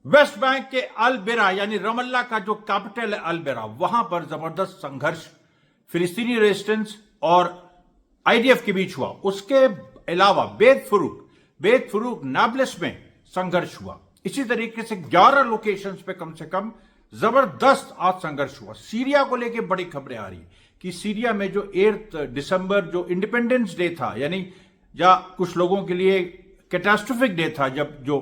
West Bank के अल बिरा यानी रमल्ला का जो कैपिटल है अल बिरा, वहां पर जबरदस्त संघर्ष फिलिस्तीनी रेजिस्टेंस और आईडीएफ के बीच हुआ। उसके अलावा बेत फरूक नाब्लस में संघर्ष हुआ। इसी तरीके से 11 लोकेशंस पे कम से कम जबरदस्त आज संघर्ष हुआ। सीरिया को लेकर बड़ी खबरें आ रही है कि सीरिया में जो 8 दिसंबर जो इंडिपेंडेंस डे था, यानी या कुछ लोगों के लिए कैटास्ट्रोफिक डे था, जब जो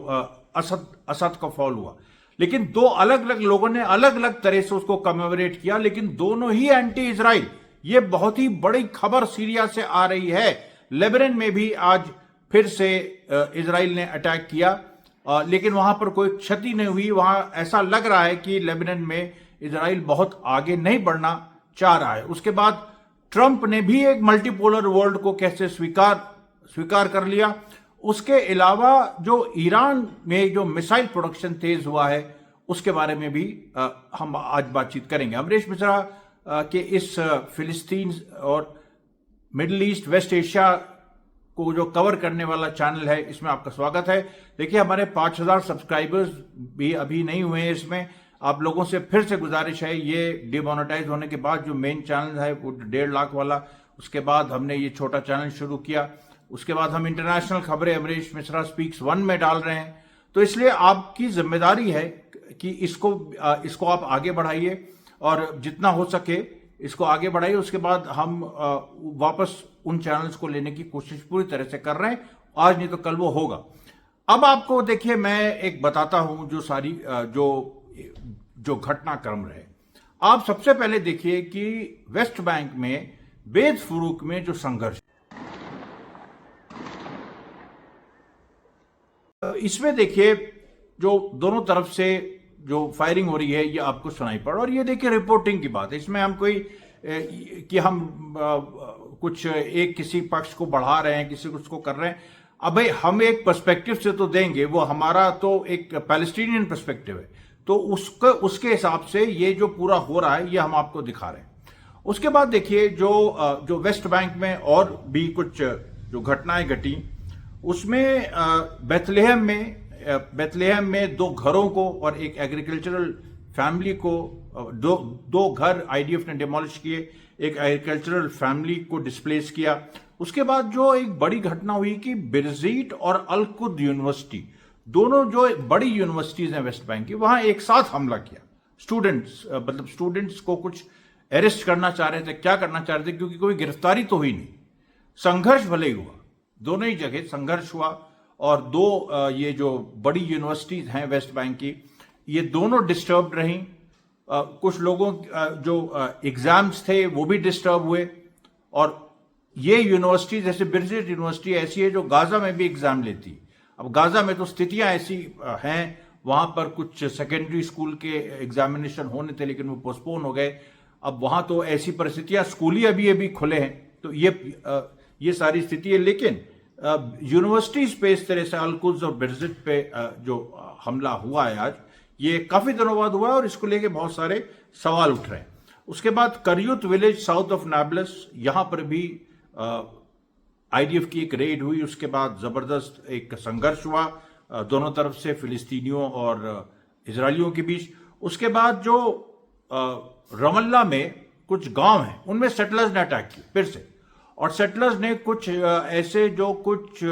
असद का फॉल हुआ, लेकिन दो अलग अलग लोगों ने अलग अलग तरह से उसको कमेमोरेट किया, लेकिन दोनों ही एंटी इजराइल। ये बहुत ही बड़ी खबर सीरिया से आ रही है। लेबनान में भी आज फिर से इजराइल ने अटैक किया, लेकिन वहां पर कोई क्षति नहीं हुई। वहां ऐसा लग रहा है कि लेबनान में इजराइल बहुत आगे नहीं बढ़ना चाह रहा है। उसके बाद ट्रंप ने भी एक मल्टीपोलर वर्ल्ड को कैसे स्वीकार कर लिया। उसके अलावा जो ईरान में जो मिसाइल प्रोडक्शन तेज हुआ है, उसके बारे में भी हम आज बातचीत करेंगे। अमरीश मिश्रा के इस फिलिस्तीन और मिडिल ईस्ट वेस्ट एशिया को जो कवर करने वाला चैनल है, इसमें आपका स्वागत है। देखिए, हमारे 5000 सब्सक्राइबर्स भी अभी नहीं हुए हैं। इसमें आप लोगों से फिर से गुजारिश है, ये डिमोनेटाइज होने के बाद जो मेन चैनल है वो 1.5 लाख वाला, उसके बाद हमने ये छोटा चैनल शुरू किया। उसके बाद हम इंटरनेशनल खबरें अमरीश मिश्रा स्पीक्स 1 में डाल रहे हैं। तो इसलिए आपकी जिम्मेदारी है कि इसको आप आगे बढ़ाइए और जितना हो सके इसको आगे बढ़ाइए। उसके बाद हम वापस उन चैनल्स को लेने की कोशिश पूरी तरह से कर रहे हैं। आज नहीं तो कल वो होगा। अब आपको देखिए, मैं एक बताता हूं जो सारी जो घटनाक्रम रहे। आप सबसे पहले देखिए कि वेस्ट बैंक में बेत फरूक में जो संघर्ष, इसमें देखिए जो दोनों तरफ से जो फायरिंग हो रही है, ये आपको सुनाई पड़। और ये देखिए रिपोर्टिंग की बात है, इसमें हम कोई कि हम कुछ एक किसी पक्ष को बढ़ा रहे हैं, किसी को कर रहे हैं। अब भाई हम एक पर्सपेक्टिव से तो देंगे, वो हमारा तो एक पैलेस्टीनियन पर्सपेक्टिव है, तो उसके हिसाब से ये जो पूरा हो रहा है ये हम आपको दिखा रहे हैं। उसके बाद देखिए जो वेस्ट बैंक में और भी कुछ जो घटनाएं घटी, उसमें बेथलेहम में 2 घरों को और एक एग्रीकल्चरल फैमिली को, दो घर आईडीएफ ने डिमोलिश किए, एक एग्रीकल्चरल फैमिली को डिस्प्लेस किया। उसके बाद जो एक बड़ी घटना हुई कि बिरजीट और अल कुद यूनिवर्सिटी, दोनों जो बड़ी यूनिवर्सिटीज हैं वेस्ट बैंक की, वहां एक साथ हमला किया। स्टूडेंट्स को कुछ अरेस्ट करना चाह रहे थे, क्या करना चाह रहे थे, क्योंकि कोई गिरफ्तारी तो हुई नहीं। संघर्ष भले ही हुआ, दोनों ही जगह संघर्ष हुआ। और 2 ये जो बड़ी यूनिवर्सिटीज हैं वेस्ट बैंक की, ये दोनों डिस्टर्ब रहीं। कुछ लोगों जो एग्जाम्स थे वो भी डिस्टर्ब हुए। और ये यूनिवर्सिटी जैसे बिरजिट यूनिवर्सिटी ऐसी है जो गाजा में भी एग्जाम लेती। अब गाजा में तो स्थितियां ऐसी हैं, वहां पर कुछ सेकेंडरी स्कूल के एग्जामिनेशन होने थे, लेकिन वो पोस्टपोन हो गए। अब वहां तो ऐसी परिस्थितियां, स्कूल ही अभी खुले हैं, तो ये सारी स्थिति है। लेकिन यूनिवर्सिटीज पे इस तरह से अलकुज और बिरजिट पे जो हमला हुआ है आज, ये काफी दिनों बाद हुआ है और इसको लेके बहुत सारे सवाल उठ रहे हैं। उसके बाद करियुत विलेज साउथ ऑफ नाब्लस, यहां पर भी आईडीएफ की एक रेड हुई। उसके बाद जबरदस्त एक संघर्ष हुआ दोनों तरफ से, फिलिस्तीनियों और इजरायलियों के बीच। उसके बाद जो रमल्ला में कुछ गांव हैं, उनमें सेटलर्स ने अटैक किया फिर से। और सेटलर्स ने कुछ ऐसे जो कुछ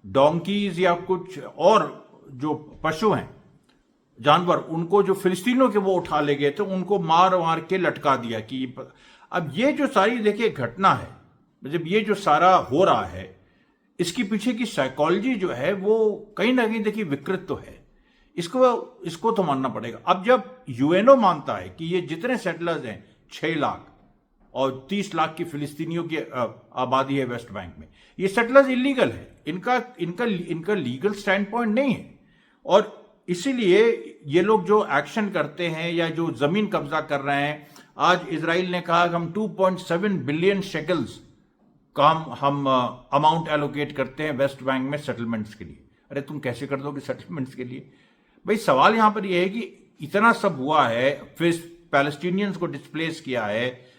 डोंकीज या कुछ और जो पशु हैं, जानवर, उनको जो फिलिस्तीनियों के वो उठा ले गए थे, उनको मार के लटका दिया। कि अब ये जो सारी देखिए घटना है, जब ये जो सारा हो रहा है, इसके पीछे की साइकोलॉजी जो है वो कहीं ना कहीं देखिए विकृत तो है। इसको तो मानना पड़ेगा। अब जब यूएनओ मानता है कि ये जितने सेटलर्स हैं 6 लाख और 30 लाख की फिलिस्तीनियों की आबादी है वेस्ट बैंक में, ये सेटलर्स इलीगल है, इनका लीगल स्टैंड पॉइंट नहीं है। और इसीलिए ये लोग जो एक्शन करते हैं या जो जमीन कब्जा कर रहे हैं, आज इजराइल ने कहा कि हम 2.7 बिलियन शेकल्स का हम अमाउंट एलोकेट करते हैं वेस्ट बैंक में सेटलमेंट्स के लिए। अरे तुम कैसे कर दोगे सेटलमेंट्स के लिए? भाई सवाल यहां पर यह है कि इतना सब हुआ है, फिर पैलेस्टीनियंस को डिस्प्लेस किया है।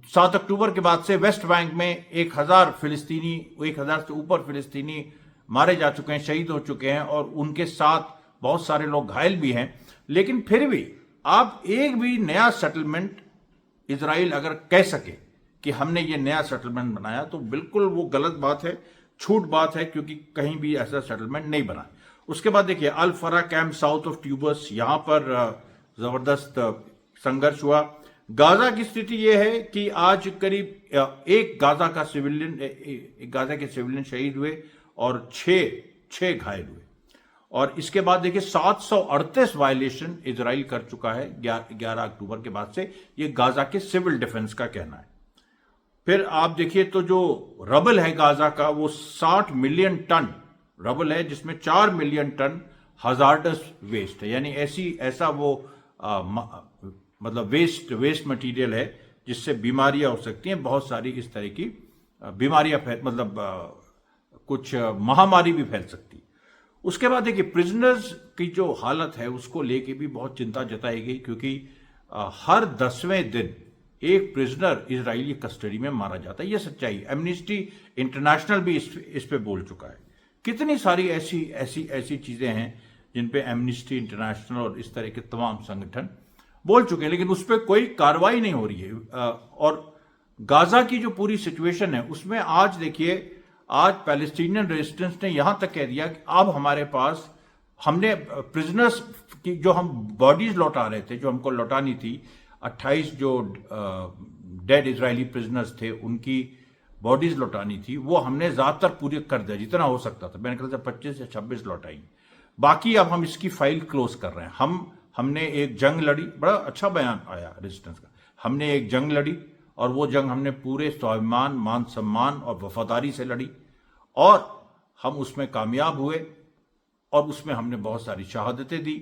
7 अक्टूबर के बाद से वेस्ट बैंक में 1000 से ऊपर फिलिस्तीनी मारे जा चुके हैं, शहीद हो चुके हैं, और उनके साथ बहुत सारे लोग घायल भी हैं, लेकिन फिर भी आप एक भी नया सेटलमेंट इजराइल अगर कह सके कि हमने ये नया सेटलमेंट बनाया तो बिल्कुल वो गलत बात है, छूट बात है, क्योंकि कहीं भी ऐसा सेटलमेंट नहीं बना। उसके बाद देखिए अल फरा कैंप साउथ ऑफ ट्यूबस, यहां पर जबरदस्त संघर्ष हुआ। गाजा की स्थिति यह है कि आज करीब एक गाजा के सिविलियन शहीद हुए और छह घायल हुए। और इसके बाद देखिए 738 वायलेशन इजराइल कर चुका है 11 अक्टूबर के बाद से, ये गाजा के सिविल डिफेंस का कहना है। फिर आप देखिए तो जो रबल है गाजा का वो 60 मिलियन टन रबल है, जिसमें 4 मिलियन टन हजार्डस वेस्ट है, यानी ऐसा वो मतलब वेस्ट मटेरियल है जिससे बीमारियां हो सकती हैं, बहुत सारी इस तरह की बीमारियां कुछ महामारी भी फैल सकती है। उसके बाद देखिए प्रिजनर्स की जो हालत है उसको लेके भी बहुत चिंता जताई गई, क्योंकि हर 10वें दिन एक प्रिजनर इजरायली कस्टडी में मारा जाता है। यह सच्चाई, एमनेस्टी इंटरनेशनल भी इस पे बोल चुका है। कितनी सारी ऐसी चीजें हैं जिन पे एमनेस्टी इंटरनेशनल और इस तरह के तमाम संगठन बोल चुके हैं, लेकिन उस पर कोई कार्रवाई नहीं हो रही है। और गाजा की जो पूरी सिचुएशन है उसमें आज देखिए, आज पैलेस्टीनियन रेजिस्टेंस ने यहां तक कह दिया कि अब हमारे पास, हमने प्रिजनर्स की जो हम बॉडीज लौटा रहे थे, जो हमको लौटानी थी, 28 जो डेड इजरायली प्रिजनर्स थे उनकी बॉडीज लौटानी थी, वो हमने ज्यादातर पूरी कर दिया जितना हो सकता था। मैंने कहा था 25 या 26 लौटाई, बाकी अब हम इसकी फाइल क्लोज कर रहे हैं। हमने एक जंग लड़ी, बड़ा अच्छा बयान आया रेजिस्टेंस का, हमने एक जंग लड़ी और वो जंग हमने पूरे स्वाभिमान, मान सम्मान और वफादारी से लड़ी और हम उसमें कामयाब हुए और उसमें हमने बहुत सारी शहादतें दी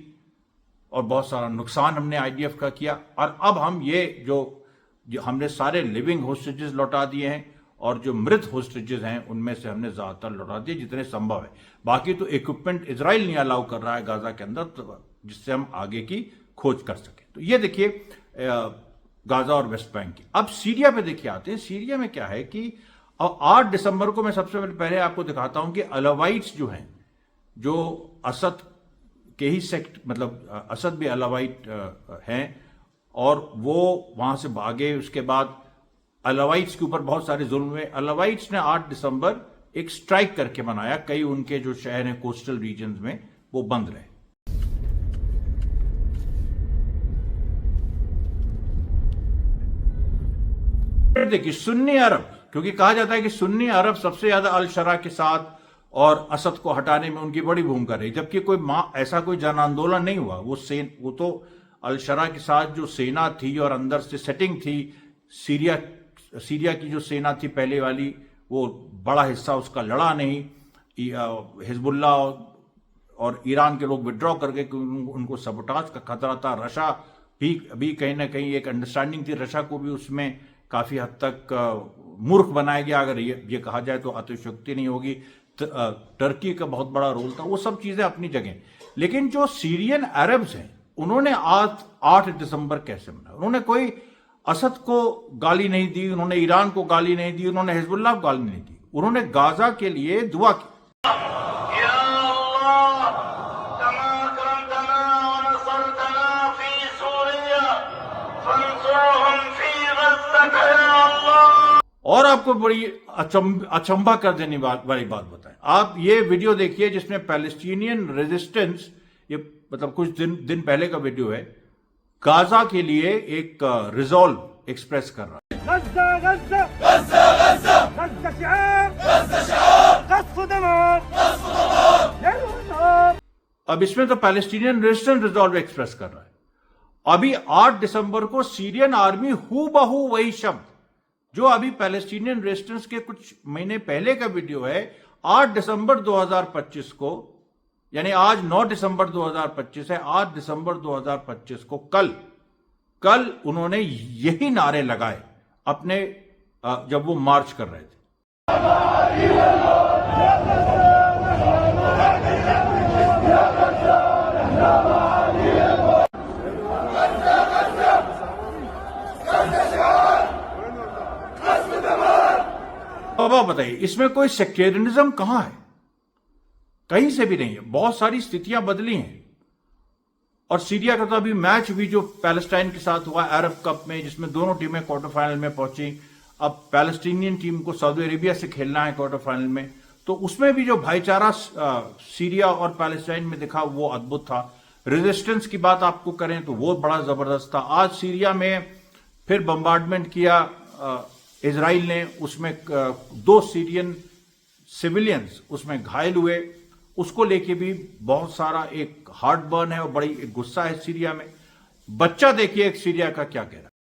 और बहुत सारा नुकसान हमने आईडीएफ का किया। और अब हम ये जो हमने सारे लिविंग होस्टेजेस लौटा दिए हैं और जो मृत होस्टेजेस हैं उनमें से हमने ज्यादातर लौटा दिए जितने संभव है। बाकी तो इक्विपमेंट इजराइल नहीं अलाउ कर रहा है गाजा के अंदर, तो जिससे हम आगे की खोज कर सके। तो ये देखिए गाजा और वेस्ट बैंक की। अब सीरिया पे देखिए आते हैं। सीरिया में क्या है कि 8 दिसंबर को मैं सबसे पहले आपको दिखाता हूं कि अलावाइट्स जो हैं, जो असद के ही सेक्ट, मतलब असद भी अलावाइट हैं और वो वहां से भागे। उसके बाद अलावाइट्स के ऊपर बहुत सारे जुल्म हुए। अलावाइट्स ने 8 दिसंबर एक स्ट्राइक करके मनाया। कई उनके जो शहर हैं कोस्टल रीजन में वो बंद रहे। देखिए सुन्नी अरब, क्योंकि कहा जाता है कि सुन्नी अरब सबसे ज्यादा अल शरा के साथ और असद को हटाने में उनकी बड़ी भूमिका रही, जबकि ऐसा कोई जन आंदोलन नहीं हुआ। वो तो अल शरा के साथ जो सेना थी और अंदर से सेटिंग थी, सीरिया की जो सेना थी पहले वाली, वो बड़ा हिस्सा उसका लड़ा नहीं। हिजबुल्लाह और ईरान के लोग विड्रॉ कर गए क्योंकि उनको सबोटाज का खतरा था। रशा भी कहीं ना कहीं एक अंडरस्टैंडिंग थी, रशा को भी उसमें काफी हद तक मूर्ख बनाया गया, अगर ये कहा जाए तो अतिशयोक्ति नहीं होगी। टर्की का बहुत बड़ा रोल था। वो सब चीजें अपनी जगह, लेकिन जो सीरियन अरब्स हैं उन्होंने आज 8 दिसंबर कैसे मनाया? उन्होंने कोई असद को गाली नहीं दी, उन्होंने ईरान को गाली नहीं दी, उन्होंने हिजबुल्लाह को गाली नहीं दी, उन्होंने गाजा के लिए दुआ की। और आपको बड़ी अचंभा कर देने वाली बात बताएं, आप ये वीडियो देखिए जिसमें पैलेस्टीनियन रेजिस्टेंस, ये मतलब कुछ दिन पहले का वीडियो है, गाजा के लिए एक रिजॉल्व एक्सप्रेस कर रहा है। गज़्ज़ा गज़्ज़ा गज़्ज़ा गज़्ज़ा गज़्ज़ा शिआर गज़्ज़ा शिआर गज़्ज़ा दमार गज़्ज़ा दमार। अब इसमें तो पैलेस्टीनियन रेजिस्टेंस रिजॉल्व एक्सप्रेस कर रहा है। अभी 8 दिसंबर को सीरियन आर्मी हूबहू वही शब्द जो अभी पैलेस्टीनियन रेजिस्टेंस के कुछ महीने पहले का वीडियो है, 8 दिसंबर 2025 को, यानी आज 9 दिसंबर 2025 है, 8 दिसंबर 2025 को कल उन्होंने यही नारे लगाए अपने जब वो मार्च कर रहे थे। अब बताइए इसमें कोई सेक्टेरियनिज्म कहां है? कहीं से भी नहीं है। बहुत सारी स्थितियां बदली हैं। और सीरिया का तो अभी मैच भी जो पैलेस्टाइन के साथ हुआ अरब कप में, जिसमें दोनों टीमें क्वार्टर फाइनल में पहुंची। अब पैलेस्टीनियन टीम को सऊदी अरेबिया से खेलना है क्वार्टर फाइनल में, तो उसमें भी जो भाईचारा सीरिया और पैलेस्टाइन में दिखा वो अद्भुत था। रेजिस्टेंस की बात आपको करें तो वो बड़ा जबरदस्त था। आज सीरिया में फिर बम्बार्डमेंट किया इजराइल ने, उसमें 2 सीरियन सिविलियंस उसमें घायल हुए, उसको लेके भी बहुत सारा एक हार्ट बर्न है और बड़ी एक गुस्सा है सीरिया में। बच्चा देखिए एक सीरिया का क्या कह रहा है।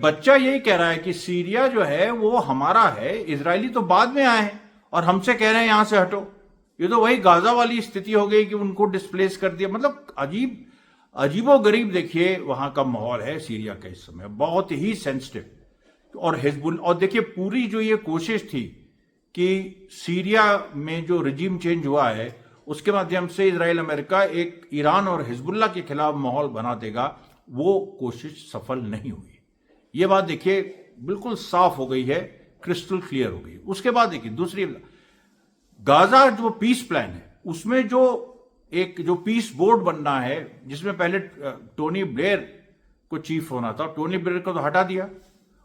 बच्चा यही कह रहा है कि सीरिया जो है वो हमारा है, इजरायली तो बाद में आए हैं और हमसे कह रहे हैं यहां से हटो। ये तो वही गाजा वाली स्थिति हो गई कि उनको डिस्प्लेस कर दिया। मतलब अजीबो गरीब देखिए वहां का माहौल है सीरिया का इस समय, बहुत ही सेंसिटिव। और हिजबुल, और देखिए पूरी जो ये कोशिश थी कि सीरिया में जो रिजीम चेंज हुआ है उसके माध्यम से इजराइल अमेरिका एक ईरान और हिजबुल्ला के खिलाफ माहौल बना देगा, वो कोशिश सफल नहीं हुई। ये बात देखिए बिल्कुल साफ हो गई है, क्रिस्टल क्लियर हो गई। उसके बाद देखिए दूसरी, गाजा जो पीस प्लान है उसमें जो पीस बोर्ड बनना है, जिसमें पहले टोनी ब्लेयर को चीफ होना था, टोनी ब्लेयर को तो हटा दिया।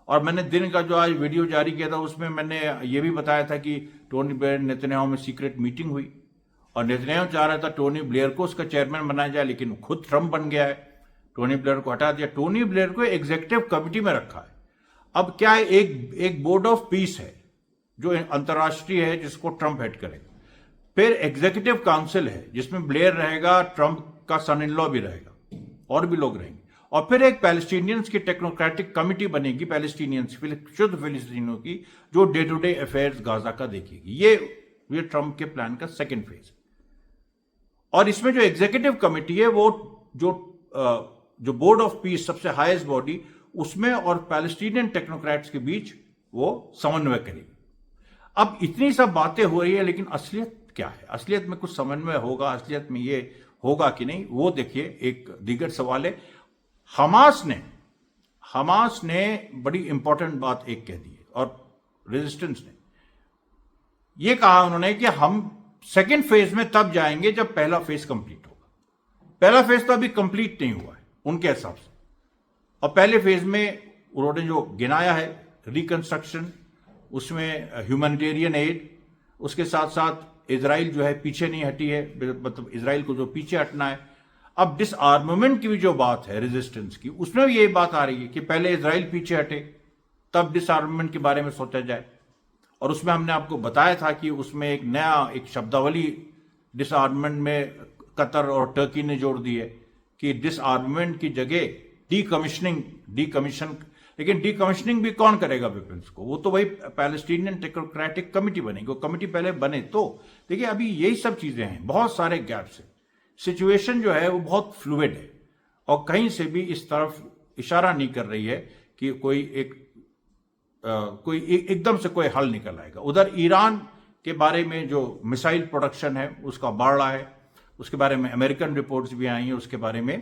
और मैंने दिन का जो आज वीडियो जारी किया था उसमें मैंने ये भी बताया था कि टोनी ब्लेयर नेतन्याहू में सीक्रेट मीटिंग हुई और नेतन्याहू चाह रहा था टोनी ब्लेयर को उसका चेयरमैन बनाया जाए, लेकिन खुद ट्रंप बन गया है, टोनी ब्लेयर को हटा दिया। टोनी ब्लेयर को एग्जीक्यूटिव कमिटी में रखा है। अब क्या है, एक बोर्ड ऑफ पीस है जो अंतर्राष्ट्रीय है जिसको ट्रंप हेड करेगा, फिर एग्जीक्यूटिव काउंसिल है जिसमें ब्लेयर रहेगा, ट्रंप का सन इन लॉ भी रहेगा और भी लोग रहेंगे, और फिर एक पैलेस्टीनियंस की टेक्नोक्रेटिक कमिटी बनेगी, पैलेस्टीनियंस शुद्ध फिलिस्तीनियों की, जो day to day affairs Gaza का देखेगी। ये ट्रंप के प्लान का सेकेंड फेज। और इसमें जो एग्जीक्यूटिव कमिटी है वो जो बोर्ड ऑफ पीस सबसे हाईएस्ट बॉडी, उसमें और पैलेस्टीनियन टेक्नोक्रेट्स के बीच वो समन्वय करेगी। अब इतनी सब बातें हो रही है, लेकिन असलियत क्या है? असलियत में कुछ समन्वय होगा, असलियत में ये होगा कि नहीं, वो देखिए एक दीगर सवाल है। हमास ने बड़ी इंपॉर्टेंट बात एक कह दी है, और रेजिस्टेंस ने ये कहा उन्होंने कि हम सेकेंड फेज में तब जाएंगे जब पहला फेज कंप्लीट होगा। पहला फेज तो अभी कंप्लीट नहीं हुआ है उनके हिसाब से, और पहले फेज में उन्होंने जो गिनाया है रिकंस्ट्रक्शन, उसमें ह्यूमैनिटेरियन एड, उसके साथ साथ इजराइल जो है पीछे नहीं हटी है, मतलब इजराइल को जो पीछे हटना है। अब डिसआर्ममेंट की भी जो बात है रेजिस्टेंस की, उसमें भी ये बात आ रही है कि पहले इजराइल पीछे हटे तब डिसआर्ममेंट के बारे में सोचा जाए। और उसमें हमने आपको बताया था कि उसमें एक शब्दावली डिसआर्ममेंट में कतर और टर्की ने जोड़ दी है कि डिसआर्ममेंट की जगह डीकमिशन। लेकिन डीकमिशनिंग भी कौन करेगा वेपन्स को? वो तो वही पैलेस्टीनियन टेक्नोक्रेटिक कमिटी बनेगी। वो कमिटी पहले बने तो देखिए, अभी यही सब चीजें हैं, बहुत सारे गैप्स हैं। सिचुएशन जो है वो बहुत फ्लूइड है और कहीं से भी इस तरफ इशारा नहीं कर रही है कि कोई एकदम से कोई हल निकल आएगा। उधर ईरान के बारे में जो मिसाइल प्रोडक्शन है उसका बढ़ रहा है, उसके बारे में अमेरिकन रिपोर्ट्स भी आई हैं, उसके बारे में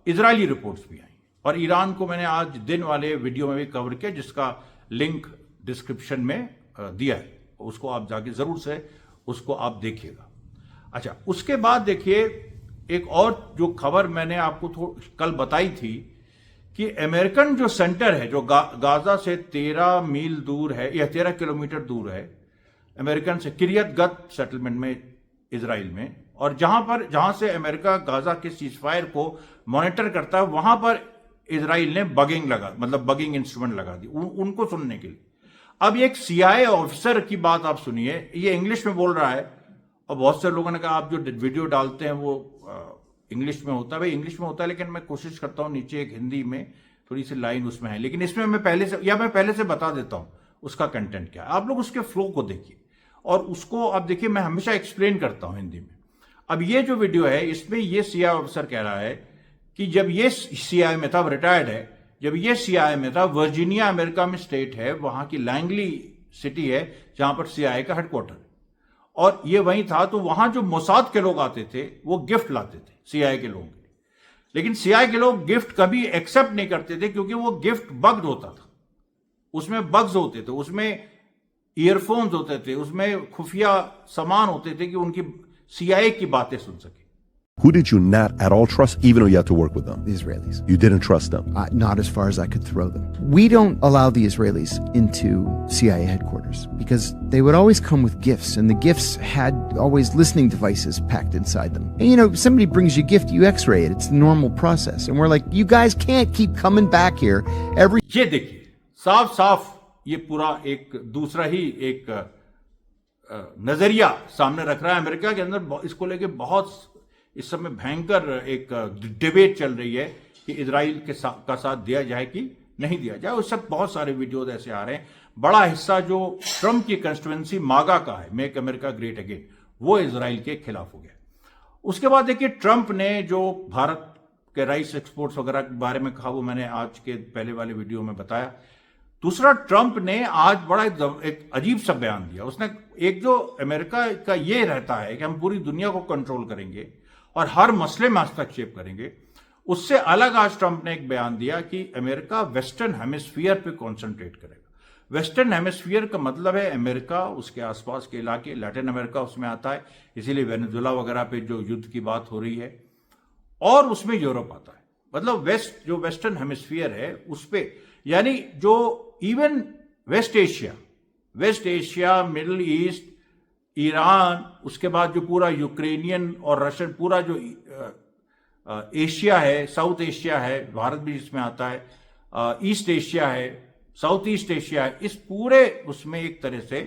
इजरायली रिपोर्ट्स भी आई। और ईरान को मैंने आज दिन वाले वीडियो में भी कवर किया, जिसका लिंक डिस्क्रिप्शन में दिया है, उसको आप जाके जरूर से उसको आप देखिएगा। अच्छा, उसके बाद देखिए एक और जो खबर मैंने आपको कल बताई थी कि अमेरिकन जो सेंटर है जो गाजा से 13 मील दूर है या 13 किलोमीटर दूर है अमेरिकन से, किरियत गत सेटलमेंट में इजराइल में, और जहां से अमेरिका गाजा के सीजफायर को मॉनिटर करता है, वहां पर इजराइल ने बगिंग इंस्ट्रूमेंट लगा दी उनको सुनने के लिए। अब एक CIA ऑफिसर की बात आप सुनिए, ये इंग्लिश में बोल रहा है, और बहुत से लोगों ने कहा आप जो वीडियो डालते हैं वो इंग्लिश में होता है। भाई इंग्लिश में होता है, लेकिन मैं कोशिश करता हूं नीचे एक हिंदी में थोड़ी सी लाइन उसमें है, लेकिन इसमें मैं पहले से बता देता हूं उसका कंटेंट क्या है। आप लोग उसके फ्लो को देखिए और उसको आप देखिए, मैं हमेशा एक्सप्लेन करता हूं हिंदी में। अब ये जो वीडियो है इसमें ये CIA ऑफिसर कह रहा है कि जब ये CIA में था, रिटायर्ड है, जब ये CIA में था, वर्जीनिया अमेरिका में स्टेट है, वहां की लैंगली सिटी है जहां पर CIA का हेडक्वार्टर है, और ये वहीं था। तो वहां जो मोसाद के लोग आते थे वो गिफ्ट लाते थे CIA के लोगों के लिए, लेकिन CIA के लोग गिफ्ट कभी एक्सेप्ट नहीं करते थे क्योंकि वो गिफ्ट बग्ड होता था, उसमें बग्स होते थे, उसमें ईयरफोन्स होते थे, उसमें खुफिया सामान होते थे कि उनकी CIA की बातें सुन सके। Who did you not at all trust, even though you had to work with them? The Israelis. You didn't trust them. Not as far as I could throw them. We don't allow the Israelis into CIA headquarters because they would always come with gifts, and the gifts had always listening devices packed inside them. And you know, somebody brings you a gift, you X-ray it. It's the normal process. And we're like, you guys can't keep coming back here every. ये देखिए, साफ साफ ये पूरा एक दूसरा ही एक नजरिया सामने रख रहा है। अमेरिका के अंदर इसको लेके बहुत इस समय भयंकर एक डिबेट चल रही है कि इजराइल का साथ दिया जाए कि नहीं दिया जाए। उस सब बहुत सारे वीडियोज ऐसे आ रहे हैं। बड़ा हिस्सा जो ट्रंप की कंस्टिट्यूएंसी मागा का है, मेक अमेरिका ग्रेट अगेन, वो इजराइल के खिलाफ हो गया। उसके बाद देखिए, ट्रंप ने जो भारत के राइस एक्सपोर्ट्स वगैरह के बारे में कहा, वो मैंने आज के पहले वाले वीडियो में बताया। दूसरा, ट्रंप ने आज बड़ा एक अजीब सा बयान दिया। उसने एक जो अमेरिका का ये रहता है कि हम पूरी दुनिया को कंट्रोल करेंगे और हर मसले में हस्तक्षेप करेंगे, उससे अलग आज ट्रंप ने एक बयान दिया कि अमेरिका वेस्टर्न हेमिस्फीयर पे कंसंट्रेट करेगा। वेस्टर्न हेमिस्फीयर का मतलब है अमेरिका, उसके आसपास के इलाके, लैटिन अमेरिका उसमें आता है, इसीलिए वेनेजुएला वगैरह पे जो युद्ध की बात हो रही है, और उसमें यूरोप आता है। मतलब वेस्ट, जो वेस्टर्न हेमिस्फीयर है उस पे, यानी जो even west Asia, middle east, Iran, उसके बाद जो पूरा यूक्रेनियन और रशियन, पूरा जो एशिया है, साउथ एशिया है, भारत भी इसमें आता है, ईस्ट एशिया है, साउथ ईस्ट एशिया है, इस पूरे उसमें एक तरह से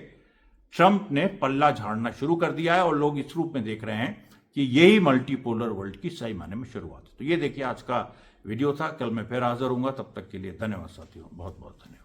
ट्रंप ने पल्ला झाड़ना शुरू कर दिया है और लोग इस रूप में देख रहे हैं कि यही मल्टीपोलर वर्ल्ड की सही माने में शुरुआत है। तो ये देखिए आज का वीडियो था। कल मैं फिर हाजिर हूंगा, तब तक के लिए धन्यवाद साथियों, बहुत बहुत धन्यवाद।